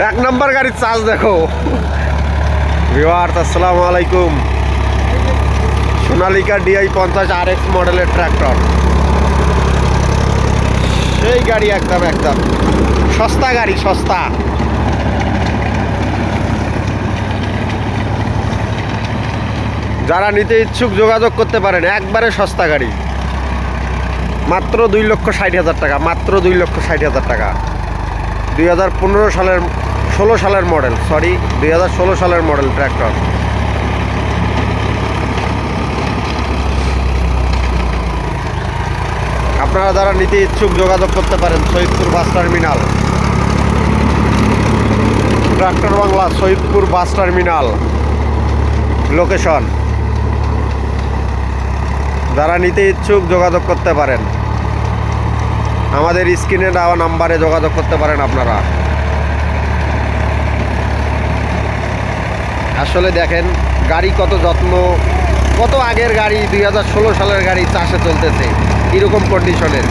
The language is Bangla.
এক নম্বর গাড়ির চার্জ দেখো ভিউয়ার্স, আসসালামু আলাইকুম। সোনালিকা DI 50 RX মডেলের ট্রাক্টর, সেই গাড়ি একদম সস্তা গাড়ি, সস্তা। যারা নিতে ইচ্ছুক যোগাযোগ করতে পারেন, একবারে সস্তা গাড়ি, মাত্র 2,60,000 টাকা, মাত্র 2,60,000 টাকা। 16 সালের মডেল, 2016 সালের মডেল ট্র্যাক্টর। আপনারা যারা নিতে ইচ্ছুক যোগাযোগ করতে পারেন Saidpur bus terminal, tractor Bangla, Saidpur bus terminal location. যারা নিতে ইচ্ছুক যোগাযোগ করতে পারেন, আমাদের স্ক্রিনে দেওয়া নাম্বারে যোগাযোগ করতে পারেন আপনারা। আসলে দেখেন গাড়ি কত যত্ন, কত আগের গাড়ি, 2016 সালের গাড়ি চাষে চলতেছে, এরকম কন্ডিশনের।